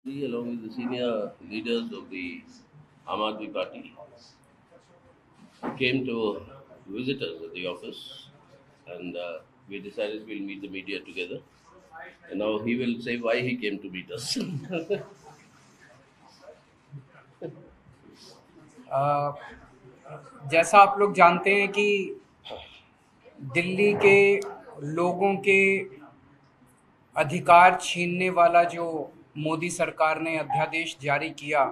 He, along with the senior leaders of the Aam Aadmi Party, came to visit us at the office, and we decided we'll meet the media together. And now he will say why he came to meet us. अ, जैसा आप लोग जानते हैं कि दिल्ली के लोगों के अधिकार छीनने वाला जो मोदी सरकार ने अध्यादेश जारी किया,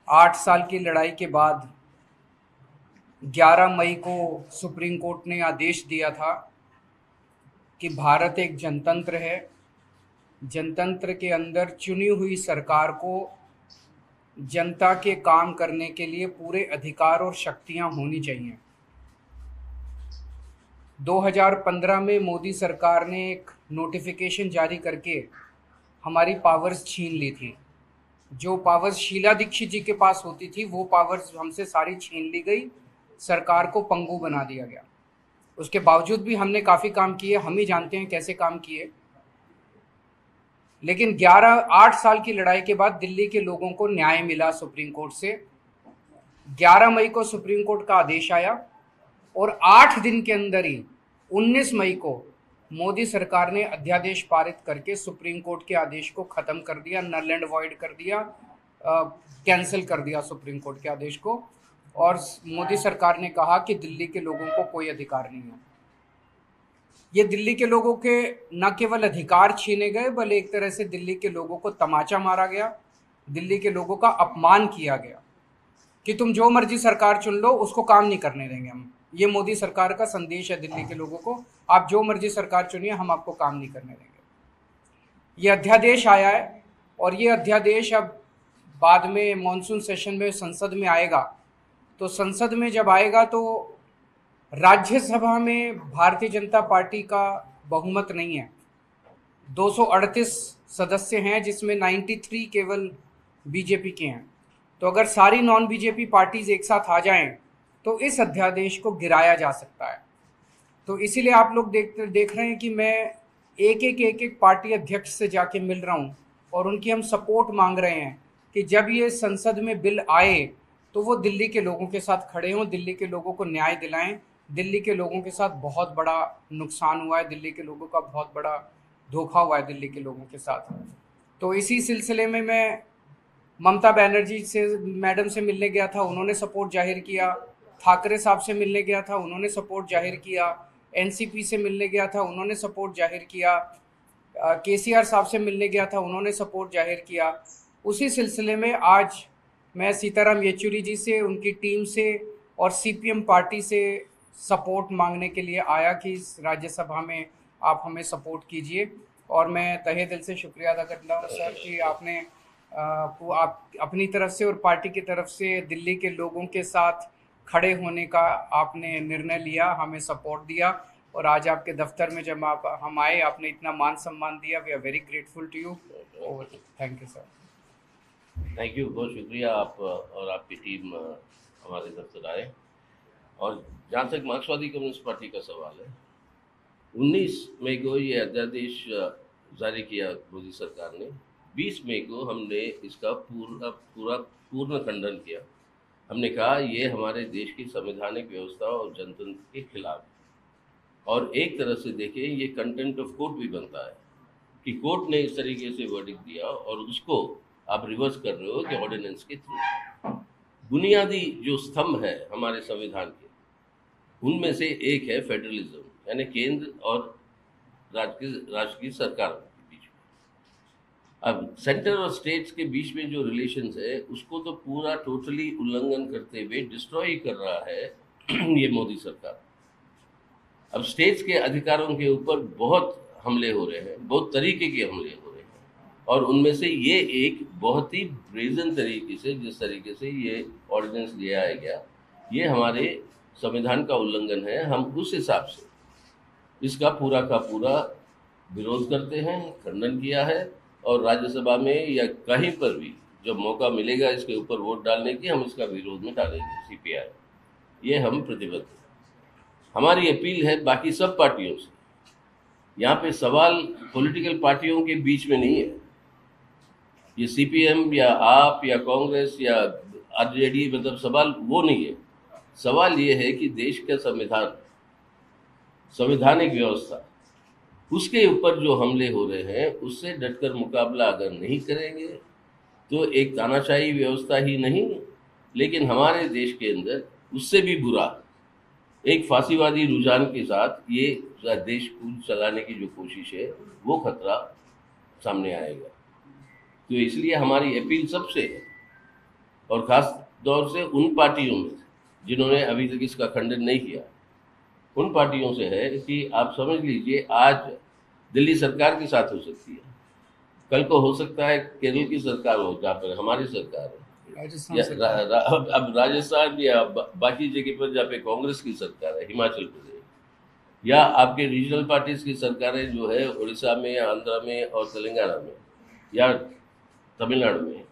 8 साल की लड़ाई के बाद 11 मई को सुप्रीम कोर्ट ने आदेश दिया था कि भारत एक जनतंत्र है। जनतंत्र के अंदर चुनी हुई सरकार को जनता के काम करने के लिए पूरे अधिकार और शक्तियां होनी चाहिए। 2015 में मोदी सरकार ने एक नोटिफिकेशन जारी करके हमारी पावर्स छीन ली थी। जो पावर्स शीला दीक्षित जी के पास होती थी वो पावर्स हमसे सारी छीन ली गई, सरकार को पंगु बना दिया गया। उसके बावजूद भी हमने काफ़ी काम किए, हम ही जानते हैं कैसे काम किए। लेकिन 8 साल की लड़ाई के बाद दिल्ली के लोगों को न्याय मिला सुप्रीम कोर्ट से। 11 मई को सुप्रीम कोर्ट का आदेश आया और 8 दिन के अंदर ही 19 मई को मोदी सरकार ने अध्यादेश पारित करके सुप्रीम कोर्ट के आदेश को खत्म कर दिया, नल एंड वॉइड कर दिया, कैंसिल कर दिया सुप्रीम कोर्ट के आदेश को। और मोदी सरकार ने कहा कि दिल्ली के लोगों को कोई अधिकार नहीं है। ये दिल्ली के लोगों के न केवल अधिकार छीने गए, बल्कि एक तरह से दिल्ली के लोगों को तमाचा मारा गया, दिल्ली के लोगों का अपमान किया गया कि तुम जो मर्जी सरकार चुन लो, उसको काम नहीं करने देंगे हम। ये मोदी सरकार का संदेश है दिल्ली के लोगों को, आप जो मर्जी सरकार चुनिए, हम आपको काम नहीं करने देंगे। ये अध्यादेश आया है और ये अध्यादेश अब बाद में मॉनसून सेशन में संसद में आएगा। तो संसद में जब आएगा तो राज्यसभा में भारतीय जनता पार्टी का बहुमत नहीं है। 238 सदस्य हैं जिसमें 93 केवल बीजेपी के हैं। तो अगर सारी नॉन बीजेपी पार्टीज एक साथ आ जाएं तो इस अध्यादेश को गिराया जा सकता है। तो इसीलिए आप लोग देख रहे हैं कि मैं एक एक पार्टी अध्यक्ष से जाके मिल रहा हूं और उनकी हम सपोर्ट मांग रहे हैं कि जब ये संसद में बिल आए तो वो दिल्ली के लोगों के साथ खड़े हों, दिल्ली के लोगों को न्याय दिलाएं। दिल्ली के लोगों के साथ बहुत बड़ा नुकसान हुआ है, दिल्ली के लोगों का बहुत बड़ा धोखा हुआ है दिल्ली के लोगों के साथ। तो इसी सिलसिले में मैं ममता बनर्जी से मैडम से मिलने गया था, उन्होंने सपोर्ट जाहिर किया। ठाकरे साहब से मिलने गया था, उन्होंने सपोर्ट जाहिर किया। एनसीपी से मिलने गया था, उन्होंने सपोर्ट जाहिर किया। केसीआर साहब से मिलने गया था, उन्होंने सपोर्ट जाहिर किया। उसी सिलसिले में आज मैं सीताराम येचुरी जी से, उनकी टीम से और सीपीएम पार्टी से सपोर्ट मांगने के लिए आया कि इस राज्यसभा में आप हमें सपोर्ट कीजिए। और मैं तहे दिल से शुक्रिया अदा करता हूँ सर कि आपने आप अपनी तरफ से और पार्टी की तरफ से दिल्ली के लोगों के साथ खड़े होने का आपने निर्णय लिया, हमें सपोर्ट दिया। और आज आपके दफ्तर में जब हम आए, आपने इतना मान सम्मान दिया। We are very grateful to you. Thank you sir. Thank you, बहुत शुक्रिया आप और आपकी टीम हमारे दफ्तर आए। और जहाँ तक मार्क्सवादी कम्युनिस्ट पार्टी का सवाल है, 19 मई को ये अध्यादेश जारी किया मोदी सरकार ने। 20 मई को हमने इसका पूर्ण खंडन किया। हमने कहा ये हमारे देश की संवैधानिक व्यवस्था और जनतंत्र के खिलाफ है। और एक तरह से देखें, ये कंटेंट ऑफ कोर्ट भी बनता है कि कोर्ट ने इस तरीके से वर्डिक्ट दिया और उसको आप रिवर्स कर रहे हो कि ऑर्डिनेंस के थ्रू। बुनियादी जो स्तंभ है हमारे संविधान के, उनमें से एक है फेडरलिज्म, यानी केंद्र और राज्य की सरकार के बीच में। अब सेंटर और स्टेट्स के बीच में जो रिलेशंस है उसको तो पूरा टोटली उल्लंघन करते हुए डिस्ट्रॉय कर रहा है ये मोदी सरकार। अब स्टेट्स के अधिकारों के ऊपर बहुत हमले हो रहे हैं, बहुत तरीके के हमले हो रहे हैं। और उनमें से ये एक बहुत ही ब्रेजन तरीके से, जिस तरीके से ये ऑर्डिनेंस लिया गया, ये हमारे संविधान का उल्लंघन है। हम उस हिसाब से इसका पूरा का पूरा विरोध करते हैं, खंडन किया है। और राज्यसभा में या कहीं पर भी जब मौका मिलेगा इसके ऊपर वोट डालने की, हम इसका विरोध में डालेंगे। सीपीआई ये हम प्रतिबद्ध हैं। हमारी अपील है बाकी सब पार्टियों से, यहाँ पे सवाल पॉलिटिकल पार्टियों के बीच में नहीं है, ये सीपीएम या आप या कांग्रेस या आरजेडी, मतलब सवाल वो नहीं है। सवाल ये है कि देश का संविधान, संवैधानिक व्यवस्था, उसके ऊपर जो हमले हो रहे हैं उससे डटकर मुकाबला अगर नहीं करेंगे तो एक तानाशाही व्यवस्था ही नहीं, लेकिन हमारे देश के अंदर उससे भी बुरा एक फांसीवादी रुझान के साथ ये देश को चलाने की जो कोशिश है वो खतरा सामने आएगा। तो इसलिए हमारी अपील सबसे है, और खास तौर से उन पार्टियों में जिन्होंने अभी तक इसका खंडन नहीं किया, उन पार्टियों से है कि आप समझ लीजिए आज दिल्ली सरकार के साथ हो सकती है, कल को हो सकता है केरल की सरकार हो जहाँ पर हमारी सरकार है, अब राजस्थान या बाकी जगह पर जहाँ पे कांग्रेस की सरकार है, हिमाचल प्रदेश, या आपके रीजनल पार्टीज की सरकारें जो है उड़ीसा में, आंध्रा में और तेलंगाना में या तमिलनाडु में,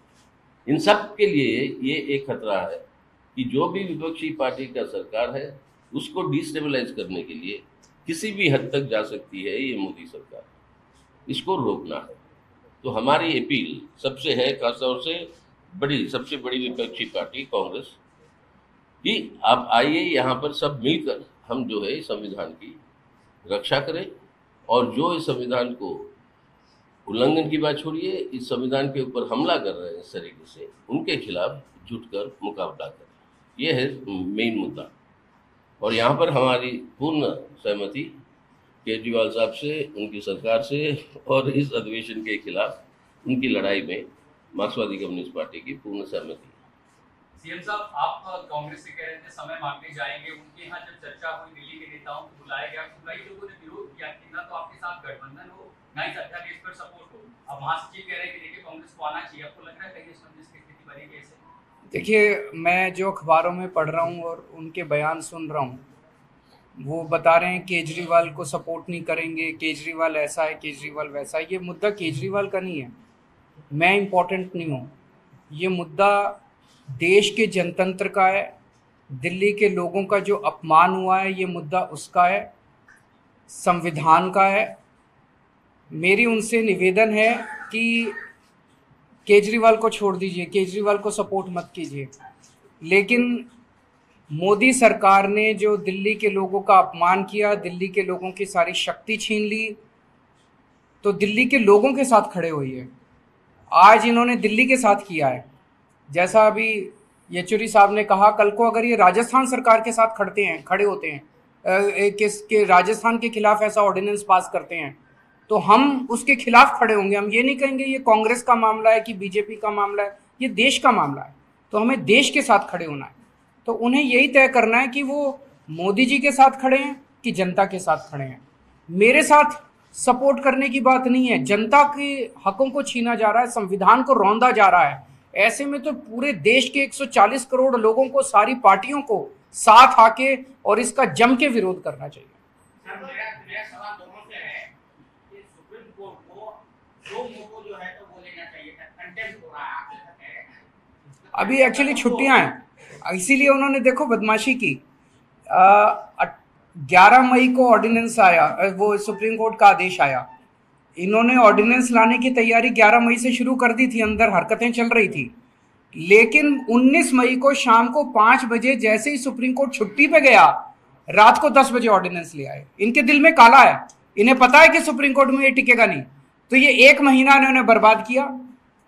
इन सब के लिए ये एक खतरा है कि जो भी विपक्षी पार्टी का सरकार है उसको डिस्टेबलाइज करने के लिए किसी भी हद तक जा सकती है ये मोदी सरकार, इसको रोकना है। तो हमारी अपील सबसे है, खासतौर से सबसे बड़ी विपक्षी पार्टी कांग्रेस, कि आप आइए यहाँ पर सब मिलकर हम जो है संविधान की रक्षा करें, और जो इस संविधान को उल्लंघन की बात छोड़िए, इस संविधान के ऊपर हमला कर रहे हैं इस तरीके से, उनके खिलाफ जुटकर मुकाबला करें। ये है मेन मुद्दा, और यहाँ पर हमारी पूर्ण सहमति केजरीवाल साहब से, उनकी सरकार से, और इस अधिवेशन के खिलाफ उनकी लड़ाई में मार्क्सवादी कम्युनिस्ट पार्टी की पूर्ण सहमति। सीएम साहब, आप कांग्रेस से कह रहे थे समय मांगने जाएंगे, उनके यहाँ जब चर्चा हुई दिल्ली के नेताओं को बुलाया गया तो कई लोगों ने विरोध किया कि ना तो आपके साथ गठबंधन हो ना ही अध्यादेश पर सपोर्ट हो। अब महासचिव कह रहे हैं कि देखिए कांग्रेस को आना चाहिए, आपको लग रहा है कहीं असमंजस की स्थिति बनेगी ऐसे? देखिए, मैं जो अखबारों में पढ़ रहा हूँ और उनके बयान सुन रहा हूँ, वो बता रहे हैं केजरीवाल को सपोर्ट नहीं करेंगे, केजरीवाल ऐसा है, केजरीवाल वैसा है। ये मुद्दा केजरीवाल का नहीं है, मैं इम्पोर्टेंट नहीं हूँ, ये मुद्दा देश के जनतंत्र का है, दिल्ली के लोगों का जो अपमान हुआ है ये मुद्दा उसका है, संविधान का है। मेरी उनसे निवेदन है कि केजरीवाल को छोड़ दीजिए, केजरीवाल को सपोर्ट मत कीजिए, लेकिन मोदी सरकार ने जो दिल्ली के लोगों का अपमान किया, दिल्ली के लोगों की सारी शक्ति छीन ली, तो दिल्ली के लोगों के साथ खड़े हुई है। आज इन्होंने दिल्ली के साथ किया है, जैसा अभी येचुरी साहब ने कहा, कल को अगर ये राजस्थान सरकार के साथ खड़े होते हैं, के राजस्थान के खिलाफ ऐसा ऑर्डिनेंस पास करते हैं, तो हम उसके खिलाफ खड़े होंगे। हम ये नहीं कहेंगे ये कांग्रेस का मामला है कि बीजेपी का मामला है, ये देश का मामला है, तो हमें देश के साथ खड़े होना है। तो उन्हें यही तय करना है कि वो मोदी जी के साथ खड़े हैं कि जनता के साथ खड़े हैं। मेरे साथ सपोर्ट करने की बात नहीं है, जनता के हकों को छीना जा रहा है, संविधान को रौंदा जा रहा है। ऐसे में तो पूरे देश के 140 करोड़ लोगों को, सारी पार्टियों को साथ आके और इसका जम के विरोध करना चाहिए। मेरा सवाल दोनों से है कि सुप्रीम कोर्ट को जो मोको जो है तो वो लेना चाहिए था, कंटेम्प्ट हो रहा है आपके साथ। अभी एक्चुअली छुट्टियां हैं, इसीलिए उन्होंने देखो बदमाशी की। 11 मई को ऑर्डिनेंस आया, वो सुप्रीम कोर्ट का आदेश आया, इन्होंने ऑर्डिनेंस लाने की तैयारी 11 मई से शुरू कर दी थी, अंदर हरकतें चल रही थी, लेकिन 19 मई को शाम को 5 बजे जैसे ही सुप्रीम कोर्ट छुट्टी पे गया, रात को 10 बजे ऑर्डिनेंस ले आए। इनके दिल में काला है, इन्हें पता है कि सुप्रीम कोर्ट में ये टिकेगा नहीं, तो ये 1 महीना इन्होंने बर्बाद किया।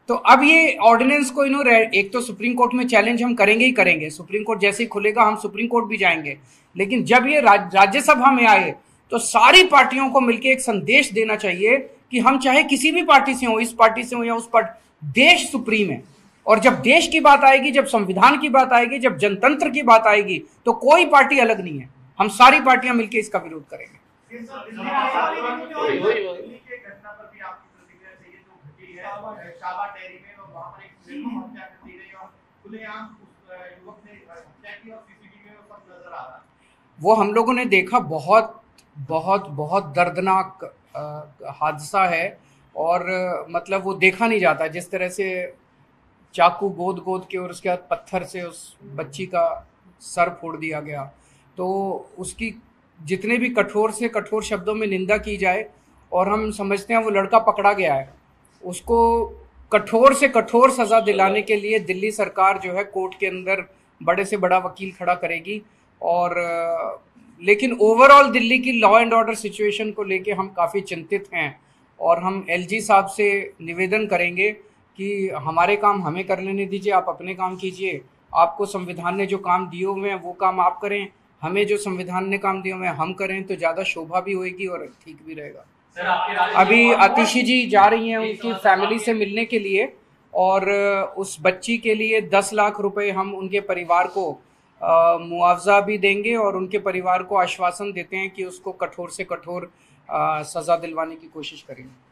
तो अब ये ऑर्डिनेंस को इन्होंने, एक तो सुप्रीम कोर्ट में चैलेंज हम करेंगे ही करेंगे, सुप्रीम कोर्ट जैसे ही खुलेगा हम सुप्रीम कोर्ट भी जाएंगे, लेकिन जब ये राज्यसभा में आए तो सारी पार्टियों को मिलकर एक संदेश देना चाहिए कि हम चाहे किसी भी पार्टी से हो, इस पार्टी से हो या उस पार्टी, देश सुप्रीम है। और जब देश की बात आएगी, जब संविधान की बात आएगी, जब जनतंत्र की बात आएगी, तो कोई पार्टी अलग नहीं है, हम सारी पार्टियां मिलकर इसका विरोध करेंगे। वो हम लोगों ने देखा, बहुत बहुत बहुत दर्दनाक हादसा है, और मतलब वो देखा नहीं जाता, जिस तरह से चाकू गोद के और उसके बाद पत्थर से उस बच्ची का सर फोड़ दिया गया। तो उसकी जितने भी कठोर से कठोर शब्दों में निंदा की जाए, और हम समझते हैं वो लड़का पकड़ा गया है, उसको कठोर से कठोर सजा दिलाने के लिए दिल्ली सरकार जो है कोर्ट के अंदर बड़े से बड़ा वकील खड़ा करेगी। और लेकिन ओवरऑल दिल्ली की लॉ एंड ऑर्डर सिचुएशन को लेके हम काफ़ी चिंतित हैं और हम एलजी साहब से निवेदन करेंगे कि हमारे काम हमें कर लेने दीजिए, आप अपने काम कीजिए। आपको संविधान ने जो काम दिए हुए हैं वो काम आप करें, हमें जो संविधान ने काम दिए हुए हैं हम करें, तो ज़्यादा शोभा भी होगी और ठीक भी रहेगा। सर आपके राज्य अभी आतिशी जी जा रही हैं उनकी फैमिली से मिलने के लिए और उस बच्ची के लिए 10 लाख रुपए हम उनके परिवार को मुआवजा भी देंगे और उनके परिवार को आश्वासन देते हैं कि उसको कठोर से कठोर सज़ा दिलवाने की कोशिश करेंगे।